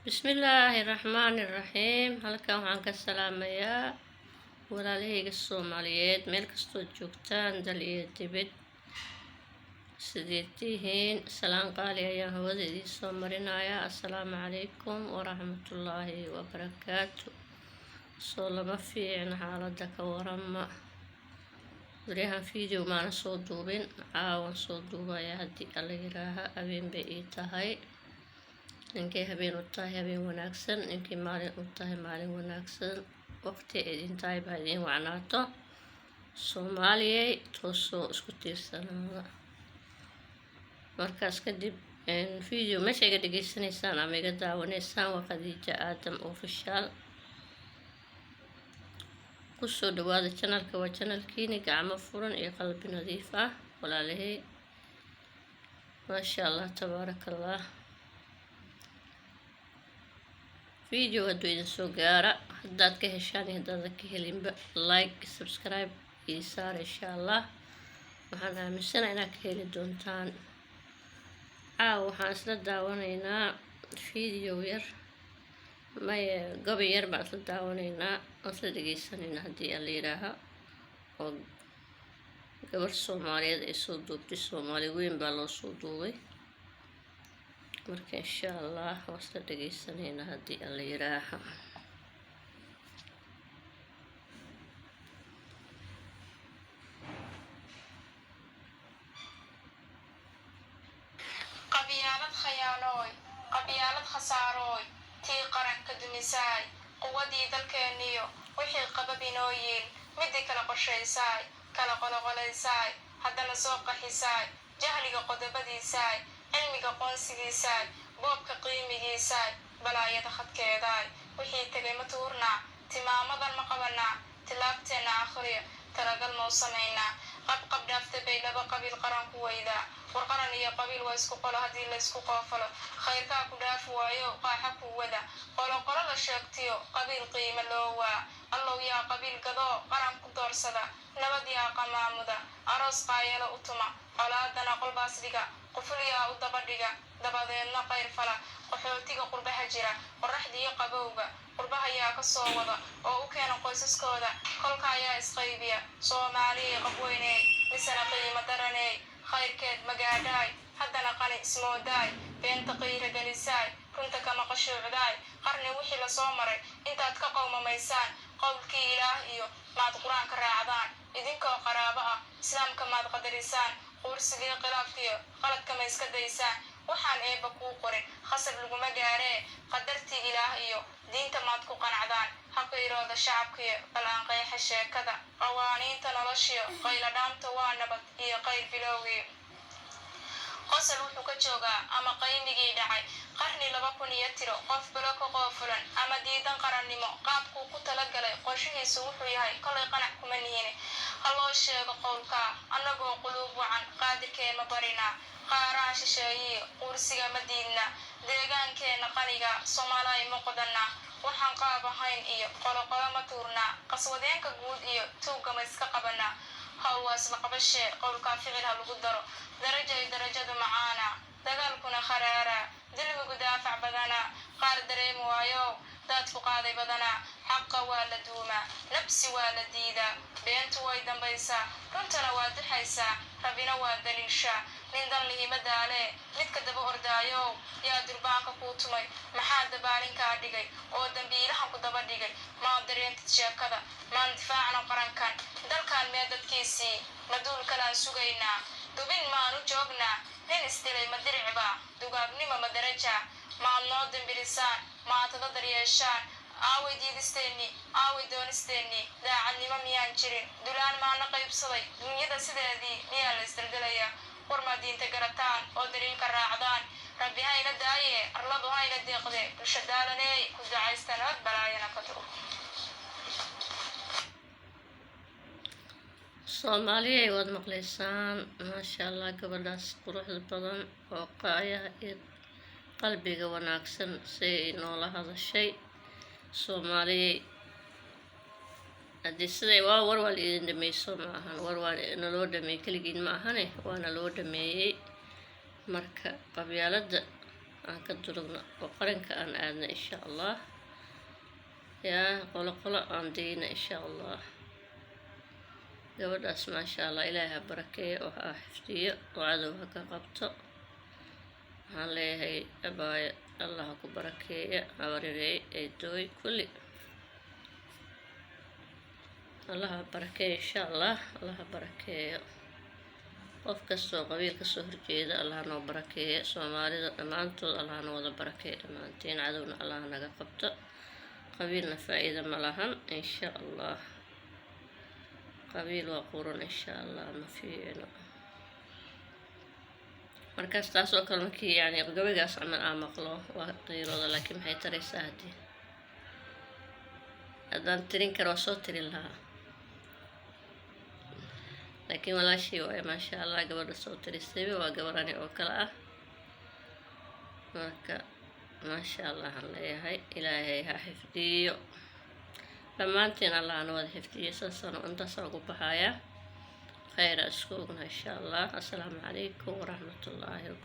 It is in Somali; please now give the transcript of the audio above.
بسم الله الرحمن الرحيم. halkan waxaan ka salaamayaa walaalahayga Soomaaliyeed meel kastoo joogtaan dal iyo dibad. sideetihiin salaan qaali ayaan hawada idiin soo marinayaa. assalaamu calaykum waraxmatullaahi wabarakaatu. soo lama fiicna xaaladda ka warama. wariyahan video maana soo duubin, caawan soo duubaya haddii alla yiraaha. habeen bay ii tahay. ninkay habeen u tahay habeen wanaagsan, ninkii maalin u tahay maalin wanaagsan. waqti idin tahay baa idin wacnaato. Soomaaliyey toosoo isku tiirsanaada. markaas kadib video meesha iga dhageysanaysaan ama iga daawanaysaan waa Khadiija Aadam Official. kusoo dhawaada channelka, waa channelkiini gacmo furan iyo qalbi nadiif ah walaalahay. maasha allah tabaarakallah. video hadduu idin soo gaara, haddaad ka heshaan iyo haddaadan ka helinba, like subscribe ii saar insha allah. waxaan aaminsanahay inaad ka heli doontaan. waxaan isla daawanaynaa video yar, gabay yar baan isla daawanaynaa, aan isla dhageysanaynaa haddii aan la yidhaaha. oo gabar Soomaaliyeed ay soo duubtay, Soomaali weyn baa loo soo duubay. marka insha allah waan isla dhageysanaynaa haddii aan la yidhaaha. qabyaalad khayaanooy, qabyaalad khasaarooy, tii qaranka dumisaay, quwadii dalkeeniyo wixii qababinooyin, midii kala qorshaysaay, kala qoloqolaysaay, haddana soo qaxisaay, jahliga qodobadiisaay, cilmiga qoonsigiisaay, boobka qiimigiisaay, balaayada khadkeedaay, wixii tegay ma tuurnaa, timaamadan ma qabanaa, tilaabteenna akhriya, talagal mau samaynaa. qabqab dhaafta bay laba qabiil qaran ku weydaa, war qaran iyo qabiil waa isku qolo haddii la isku qoofalo, khayrkaa ku dhaafi waayo qaaxa ku wada, qoloqolo la sheegtiyo qabiil qiimo loo waa. allow yaa qabiil gadoo qaran ku doorsada, nabad yaa qamaamuda, aroos qaayalo u tuma, colaadana qolbaas dhiga, quful yaa u daba dhiga, dabadeedna qayr fala. qaxootiga qurbaha jira, qoraxdiiyo qabowga, qurbaha yaa ka soo wada oo u keena qoysaskooda, kolka ayaa isqaybiya. soomaaliyey qabweyney misana qiimo daraney, khayrkeed magaadhaay, haddana qani ismoodaay, beenta qiira gelisaay, runta kama qashuucdaay. qarni wixii lasoo maray intaad ka qowmamaysaan, qowlkii ilaah iyo maad qur-aanka raacdaan, idinkoo qaraabo ah islaamka maad qadarisaan, quursigii khilaafkiyo qaladka ma iska daysaan. waxaan eebba kuu qorin khasab laguma gaaree, qadartii ilaah iyo diinta maad ku qanacdaan. haqiirooda shacabkiyo bal aan qeexa sheekada, qawaaniinta noloshiyo qayla dhaamta waa nabad iyo qayl bilowgii. qosol wuxuu ka joogaa ama qaymigii dhacay qarni 2000 tiro, qof balo ka qoofulan ama diidan qarannimo, qaabkuu ku talagalay qorshihiisu wuxuu yahay kolay qanac kuma nihine. ha loo sheego qowlkaa annagoo quluub wacan, qaadirkeen ma barinaa, qaaraan shisheeyiyo quursiga ma diidna, deegaankeenna qaniga Soomaaliya ma qodanaa, waxaan qaab ahayn iyo qoloqolo ma tuurnaa, qaswadeenka guud iyo tuugga ma iska qabanaa. hawl waa isla qabashee qowlkaa ficil ha lagu daro, darajay darajadu macaana, dagaalkuna kharaara, dilmigu daafac badanaa, qaar dareemi waayo daadku qaaday badanaa. xaqa waa la duumaa, nabsi waa la diidaa, beentu way dambaysaa, runtana waa duxaysaa, rabina waa daliishaa. nin dan lihima daalee midka daba ordaayo, yaa durbaanka kuu tumay, maxaa dabaalinkaa dhigay oo dambiilahan ku daba dhigay. maan dareentid sheekada, maan difaacno qarankan, dalkan mee dadkiisii ma duulkalaan sugaynaa, dubin maanu joognaa, nin isdilay ma diricbaa, dugaabnimo ma darajaa. maad noo dambirisaan, maatada daryeeshaan, aaway diidisteenni aaway doonisteenni, daacadnimo miyaan jirin, dulaan maana qaybsaday, dunyada sideedii miyaa la isdaldalayaa. war maa diinta garataan oo daliilka raacdaan, rabbi hayna daaye arladu hayna deeqde, bulsha daalaney ku ducaysta nabad balaayana ka duro. Soomaaliyey waad maqlaysaan. maasha allah gabadhaas quruxda badan oo qaayaha iyo qalbiga wanaagsan say noola hadashay. Soomaaliyey haddii siday war waa la idin dhameyso ma ahan, war waa naloo dhameeyey keligiin ma ahane, waana loo dhameeyey. marka qabyaalada aan ka durugno oo qaranka aan aadna insha allah yaa qolo aan deyna insha allah. gabadhaas maasha allah ilaahay ha barakeeyo oo ha xifdiyo oo cadow ha ka qabto. waxaan leeyahay abaayo allah ha ku barakeeya, habarirey eedooy kulli allah ha barakeeyo insha allah. allah ha barakeeyo qof kastoo qabiil kasoo horjeeda allah noo barakeeya, soomaalida dhammaantood allah na wada barakeeya dhammaanteen, cadowna allah naga qabto, qabiilna faa-iida ma lahan insha allah. qabiil waa quran insha allah ma fiicno. markaas taas oo kale markii yani gabaygaas camal aan maqlo waa qiirooda, laakiin maxay taraysaa haddaan tirin karo waa soo tirin lahaa, laakiin walaashii waaye maasha allah gabadha soo tirisayba waa gabarani oo kale ah. marka maasha allah aan leeyahay ilaahay ha xifdiyo dhammaantiin, allah na wada xifdiyo. intaasaan ugu baxayaa khayra isku ogna insha allah. assalaamu calaykum waraxmatullaahi wabarakatu.